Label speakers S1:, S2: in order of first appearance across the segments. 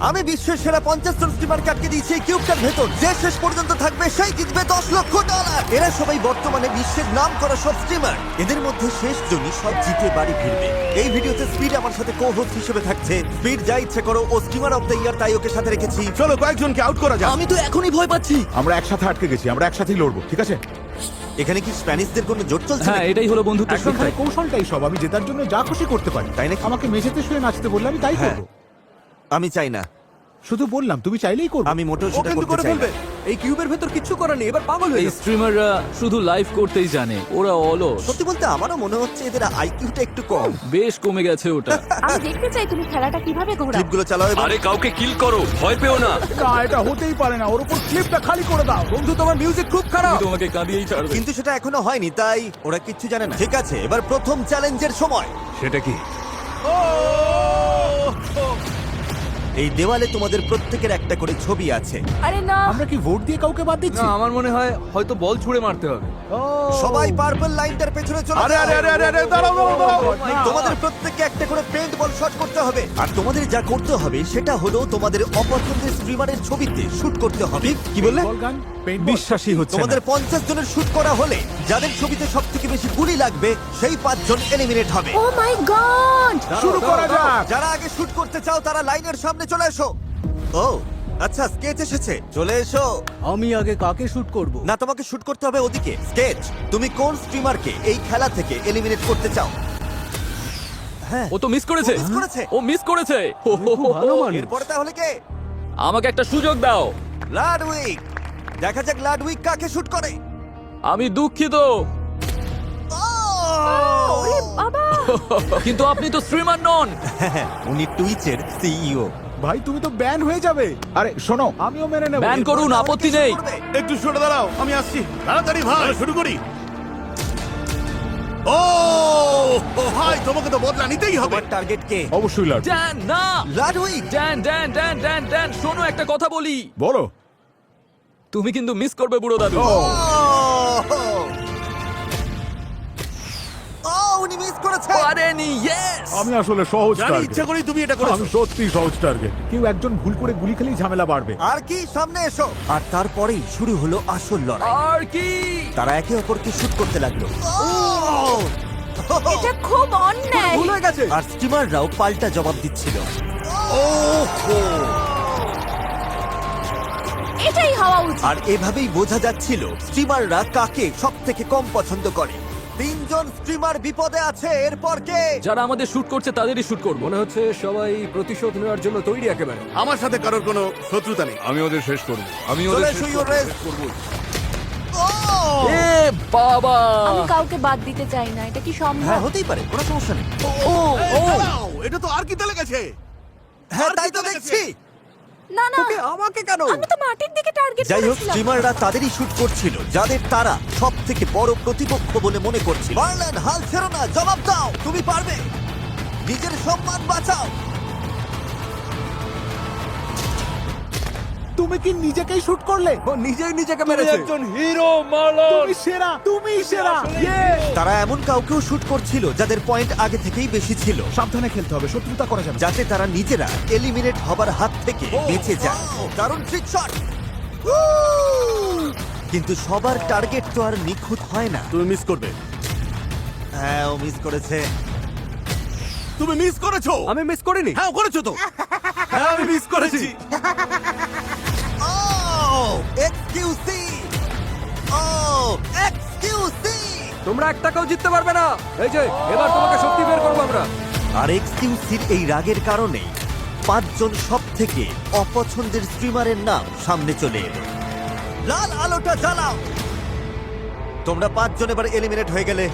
S1: আমি বিশ্বের সেরা 50 জন স্ট্রিমারকে আটকে দিয়েছি এই কিউবটার ভেতর। যে শেষ পর্যন্ত থাকবে সেই জিতবে $10,00,000। এরা সবাই বর্তমানে বিশ্বের নাম করা সব স্ট্রিমার। এদের মধ্যে শেষ জনই সব জিতে বাড়ি ফিরবে। এই ভিডিওতে স্পিড আমার সাথে কো-হোস্ট হিসেবে থাকছে। স্পিড যা ইচ্ছে করো, ও স্ট্রিমার অফ দ্য ইয়ার, তাই ওকে সাথে রেখেছি।
S2: চলো কয়েকজনকে আউট করা যাক।
S3: আমি তো এখনই ভয় পাচ্ছি।
S2: আমরা একসাথে আটকে গেছি, আমরা একসাথেই লড়বো, ঠিক আছে?
S1: এখানে কি স্প্যানিশদের কোনো জোট চলছে
S3: হ্যাঁ,
S1: নাকি?
S3: এটাই হলো বন্ধুত্ব
S2: একদম
S3: শিক্ষা।
S2: কৌশলটাই সব। আমি জেতার জন্য যা খুশি করতে পারি,
S1: তাই নাকি?
S2: আমাকে মেঝেতে শুয়ে নাচতে বললে আমি তাই
S1: হ্যাঁ।
S2: করবো।
S1: আমি চাই না,
S2: শুধু বললাম, তুমি চাইলেই করবে।
S1: আমি মোটেও সেটা করতে চাই না।
S3: এই কিউবের ভেতর কিচ্ছু করার নেই, এবার পাগল হয়ে স্ট্রিমাররা শুধু লাইভ করতেই জানে, ওরা অলস।
S1: সত্যি বলতে আমারও মনে হচ্ছে এদের আইকিউটা একটু কম।
S3: বেশ কমে গেছে ওটা।
S4: আমি দেখতে চাই তুমি খেলাটা কিভাবে ঘোরাও।
S1: ক্লিপগুলো চালাও এবার।
S5: আরে কাউকে কিল করো, ভয় পেও না।
S2: না, এটা হতেই পারে না। ওর উপর ক্লিপটা খালি করে দাও।
S3: বন্ধু, তোমার মিউজিক খুব খারাপ। তোমাকে কাঁদিয়েই ছাড়বে।
S1: কিন্তু সেটা এখনো হয়নি, তাই ওরা কিচ্ছু জানে না। ঠিক আছে, এবার প্রথম চ্যালেঞ্জের সময়।
S2: সেটা কি?
S1: এই দেওয়ালে তোমাদের প্রত্যেকের একটা করে ছবি আছে।
S4: আরে না,
S2: আমরা কি ভোট দিয়ে কাউকে বাদ দিচ্ছি?
S3: আমার মনে হয় হয়তো বল ছুঁড়ে মারতে হবে।
S1: সবাই পার্পল লাইনটার পেছনে চলে
S2: আরে
S1: যাও।
S2: আরে আরে আরে আরে, দাঁড়াও দাঁড়াও দাঁড়াও।
S1: তোমাদের প্রত্যেককে একটা করে পেইন্ট বল শট করতে হবে। আর তোমাদের যা করতে হবে সেটা হলো তোমাদের অপছন্দের স্ট্রিমারের ছবিতে শুট করতে হবে। কি বললে?
S2: বল গান, পেইন্ট
S1: বিশ্বাসই হচ্ছে তোমাদের 50 জনের শুট করা হলে যাদের ছবিতে সবথেকে বেশি গুলি লাগবে সেই 5 জন এলিমিনেট হবে।
S4: ও মাই গড।
S2: শুরু করা যাক।
S1: যারা আগে শুট করতে চাও তারা লাইনের সামনে চলে এসো। ও আচ্ছা, স্কেচ এসেছে, চলে এসো।
S3: আমি আগে কাকে শুট করব?
S1: না, তোমাকে শুট করতে হবে ওদিকে। স্কেচ, তুমি কোন স্ট্রিমারকে এই খেলা থেকে এলিমিনেট করতে চাও? হ্যাঁ,
S3: ও তো মিস করেছে।
S1: ও miss করেছে।
S3: ও মিস করেছে।
S1: এরপরে তাহলে কে?
S3: আমাকে একটা সুযোগ দাও।
S1: লাডউইক। দেখা যাক লাডউইক কাকে শুট করে।
S3: আমি দুঃখিত,
S4: ওরে বাবা।
S3: কিন্তু আপনি তো স্ট্রিমার নন।
S1: উনি টুইচের সিইও।
S2: ভাই, তুমি তো ব্যান হয়ে যাবে। আরে শোনো, আমিও মেনে নেব।
S3: ব্যান করুন, আপত্তি নেই।
S2: একটু সরে দাঁড়াও, আমি আসছি। তাড়াতাড়ি ভাই, শুরু করি। ও ভাই, তোমাকে তো বদলা নিতেই হবে।
S1: তোমার টার্গেট কে?
S2: অবশ্যই লাড।
S3: ড্যান, না।
S1: Ludwig.
S3: Dan Dan Dan Dan Dan, শোনো একটা কথা বলি।
S2: বলো।
S3: তুমি কিন্তু মিস করবে বুড়ো দাদু।
S2: ও,
S1: ও, উনি মিস করেছে।
S3: পারেনি। ইয়েস।
S2: আমি আসলে সহজ
S1: জানি
S2: টার্গেট।
S1: ইচ্ছা করেই তুমি এটা
S2: আমি
S1: করেছো।
S2: সত্যি সহজ টার্গেট। কেউ একজন ভুল করে গুলি খেলেই ঝামেলা বাড়বে।
S1: আর কি, সামনে এসো। আর তারপরেই শুরু হলো আসল লড়াই।
S3: আর কি?
S1: তারা একে অপরকে শুট করতে লাগলো।
S4: এটা খুব অন্যায়।
S3: ভুল হয়ে গেছে।
S1: আর স্টিমাররাও পাল্টা জবাব দিচ্ছিল।
S4: এটাই হওয়া উচিত।
S1: আর এভাবেই বোঝা যাচ্ছিল স্ট্রিমাররা কাকে সব থেকে কম পছন্দ করে। 3 জন স্ট্রিমার বিপদে আছে। এরপর কে?
S3: যারা আমাদের শুট করছে তাদেরই শুট করব। মনে হচ্ছে সবাই প্রতিশোধ নেওয়ার জন্য তৈরি একেবারে।
S2: আমার সাথে কারোর কোনো শত্রুতা নেই।
S5: আমি ওদের শেষ করব। আমি
S1: চলে
S5: ওদের
S1: এসো,
S5: শেষ
S1: your
S5: করব।
S1: race। ও!
S3: এ বাবা।
S4: আমি কাউকে বাদ দিতে চাই না, এটা কি সম্ভব?
S1: হ্যাঁ, হতেই পারে, কোনো সমস্যা নেই।
S2: এটা তো আর কি তেলে গেছে।
S1: হ্যাঁ, তাই তো দেখছি।
S4: না না,
S3: আমাকে কেন?
S4: আমি তো মাটির দিকে টার্গেট
S1: যাই হোক,
S4: করেছিলাম।
S1: স্ট্রিমাররা তাদেরই শুট করছিল যাদের তারা সব থেকে বড় প্রতিপক্ষ বলে মনে করছিল। বার্লান, হাল ছেড়ো না, জবাব দাও, তুমি পারবে। নিজের সম্মান বাঁচাও।
S2: তুমি কি নিজেকেই শুট করলে?
S3: ও নিজেই নিজেকে মেরেছে। একজন হিরো মারলন।
S2: তুমি সেরা, তুমি সেরা।
S1: তারা এমন কাউকেও শুট করছিল যাদের পয়েন্ট আগে থেকেই বেশি ছিল,
S2: সাবধানে খেলতে হবে, শত্রুতা করা যাবে না।
S1: যাতে তারা নিজেরা এলিমিনেট হবার হাত থেকে বেঁচে যায়। দারুণ ট্রিক শট। কিন্তু সবার টার্গেট তো আর নিখুঁত হয় না।
S2: তুমি মিস করবে।
S1: হ্যাঁ, ও মিস করেছে।
S2: তুমি মিস করেছো।
S3: আমি মিস করিনি।
S2: হ্যাঁ, করেছো তো। হ্যাঁ, আমি মিস করেছি।
S1: এক্সকিউসি। এক্সকিউসি।
S3: তোমরা এক টাকাও জিততে পারবে না। এই যে এবার তোমাকে শক্তি বের করব আমরা।
S1: আর এক্সকিউসির এই রাগের কারণেই 5 জন সব থেকে অপছন্দের স্ট্রিমারের নাম সামনে চলে এলো। লাল আলোটা জ্বালাও। তোমরা 5 জন এবার এলিমিনেট হয়ে গেলে।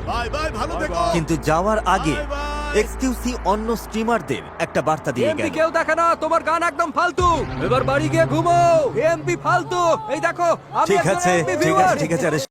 S2: বাই বাই, ভালো থেকো।
S1: কিন্তু যাওয়ার আগে
S2: Bye bye!
S1: এক্সকিউসি অন্য স্ট্রিমারদের একটা বার্তা দিয়ে
S3: এমপি
S1: গেল।
S3: কেউ দেখে না, তোমার গান একদম ফালতু। এবার বাড়ি গিয়ে ঘুমো। এমপি ফালতু। এই দেখো, আমি
S1: ঠিক
S3: একজন
S1: আছে,
S3: MP
S1: ঠিক
S3: viewer।
S1: আছে, ঠিক আছে। আরে